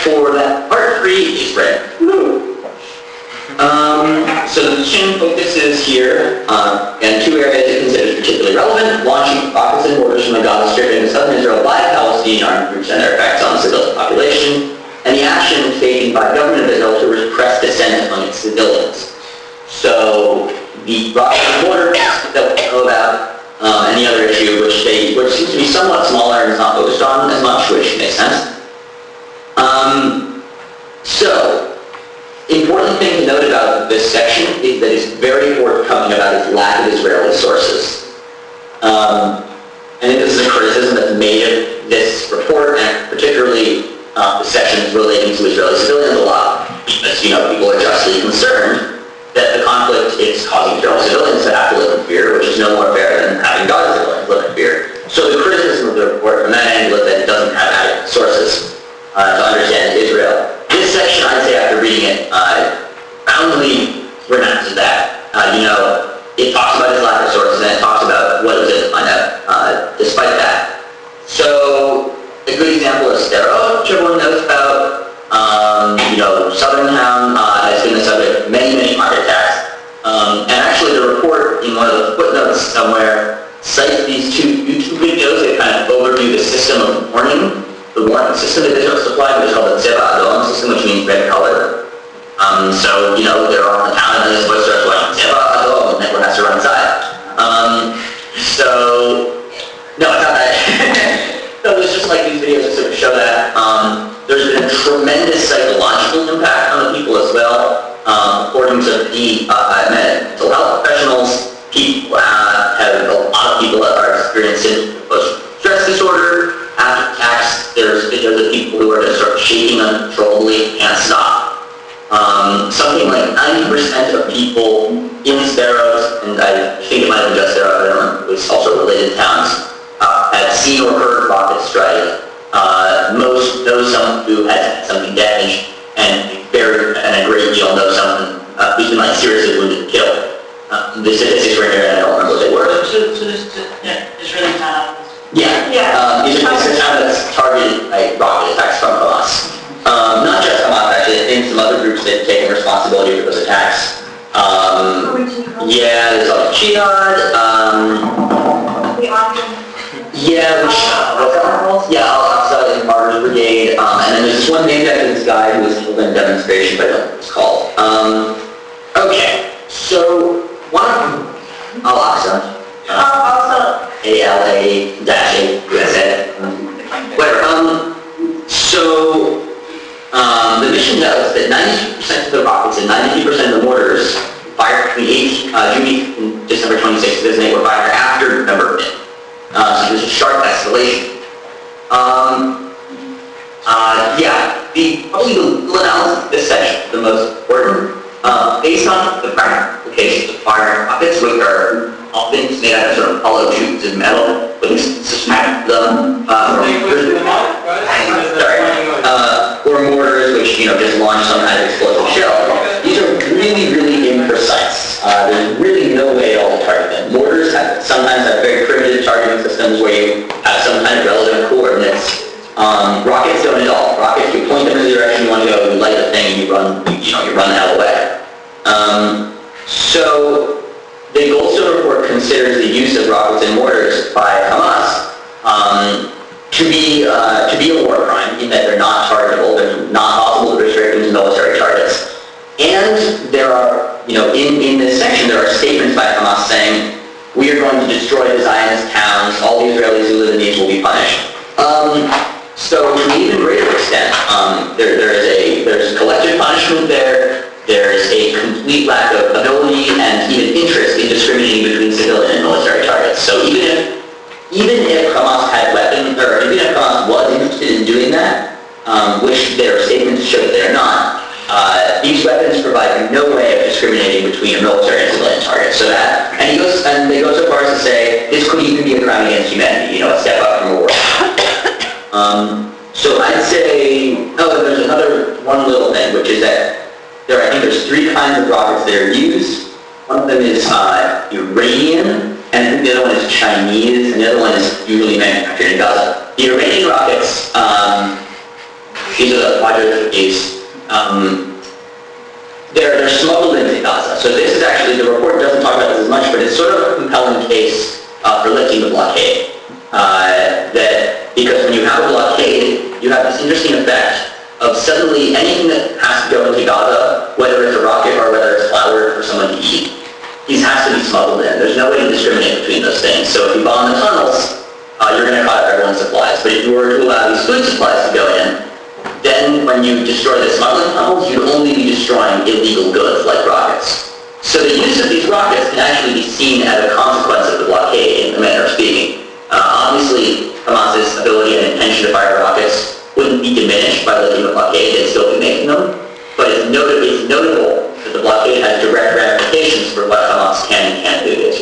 for that. Part 3 is ready. So the mission focuses here in 2 areas it considers particularly relevant: launching rockets and mortars from the Gaza Strip into southern Israel by Palestinian armed groups and their effects on the civilian population, and the action taken by the government of Israel to repress dissent among its civilians. So the rockets and mortars that we know about, and the other issue, which seems to be somewhat smaller and is not focused on as much, which makes sense. So, important thing to note about this section is that it's very forthcoming about its lack of Israeli sources. I think this is a criticism that's made of this report, and particularly the sections relating to Israeli civilians a lot, because people are justly concerned that the conflict is causing Israeli civilians to have to live in fear, which is no more fair than having Gaza civilians live in fear. So the criticism of the report from that angle is that it doesn't have adequate sources to understand Israel. This section, I'd say, after reading it, roundly renounces that. It talks about its lack of sources, and it talks about what it was able to find out despite that. So, a good example is Sderot, which everyone knows about. Southern town has been the subject of many, many heart attacks. And actually, the report, in one of the footnotes somewhere, cites these 2 YouTube videos that kind of overview the system of warning. The warning system that Israel supplied, which is called the Tzeva Adom system, which means red color. So, they're all in the town, and this boy starts watching Tzeva Adom, and everyone has to run inside. No, it's not that. No, it's just like these videos that sort of show that. There's been a tremendous psychological impact on the people as well. According to the mental health professionals, people a lot of people are experiencing post-stress disorder. After attacks, there's videos of people who are just sort of shaking uncontrollably, can't stop. Something like 90% of people in Sderot, and I think it might have been just Sderot, but I don't know, it was also related towns, had seen or heard rockets strike. Most know someone who has had something damaged, and a great deal know someone who's been seriously wounded and killed. The statistics were here, and I don't remember what they were. So this Israeli town. Yeah. It's a town that's targeted by rocket attacks from Hamas. Not just Hamas, actually. I think some other groups that have taken responsibility for those attacks. There's Al-Jihad. Al-Aqsa in Martyrs Brigade. And then there's this one named after this guy who was killed in a demonstration, but I don't know what it's called. Okay, so one of them, Al-Aqsa. ALA-USA. Whatever. The mission knows that 92% of the rockets and 92% of the mortars fired between June and December 26, 2008 were fired after November 5th. So there's a sharp escalation. Probably the legal analysis of this section, the most important, based on the practical applications of firing rockets, which are often made out of sort of hollow tubes of metal, with systematic them, or mortars, which just launch some kind of explosive shell. These are really, really imprecise. There's really no way at all to target them. Mortars sometimes have very primitive targeting systems where you have some kind of relative coordinates. Rockets don't at all. Rockets, you point them in the direction you want to go, you light the thing, and you run the hell away. So the Goldstone report considers the use of rockets and mortars by Hamas to be a war crime, in that they're not targetable, they're not possible to restrict them to military targets. And there are, in this section, there are statements by Hamas saying, we are going to destroy the Zionist towns, all the Israelis who live in these will be punished. So to an even greater extent, there's collective punishment there. There's a complete lack of ability and even interest in discriminating between civilian and military targets. So even if Hamas had weapons, or even if Hamas was interested in doing that, which their statements show that they're not, these weapons provide no way of discriminating between a military and civilian target. So that, and they go so far as to say this could even be a crime against humanity, a step up from a war. So I'd say, there's one little thing, which is that I think there's 3 kinds of rockets that are used. One of them is Iranian, and I think the other one is Chinese, and the other one is usually manufactured in Gaza. The Iranian rockets These are the Fajr case. They're smuggled into Gaza. So this is actually, the report doesn't talk about this as much, but it's sort of a compelling case for lifting the blockade. Because when you have a blockade, you have this interesting effect of suddenly anything that has to go into Gaza, whether it's a rocket or whether it's flour for someone to eat, these has to be smuggled in. There's no way to discriminate between those things. So if you bomb the tunnels, you're going to cut off everyone's supplies. But if you were to allow these food supplies to go in, then when you destroy the smuggling tunnels, you'd only be destroying illegal goods like rockets. So the use of these rockets can actually be seen as a consequence of the blockade, in a manner of speaking. Obviously, Hamas's ability and intention to fire rockets wouldn't be diminished by lifting the blockade. They'd still be making them. But it's notable that the blockade has direct ramifications for what Hamas can and can't do to Israel.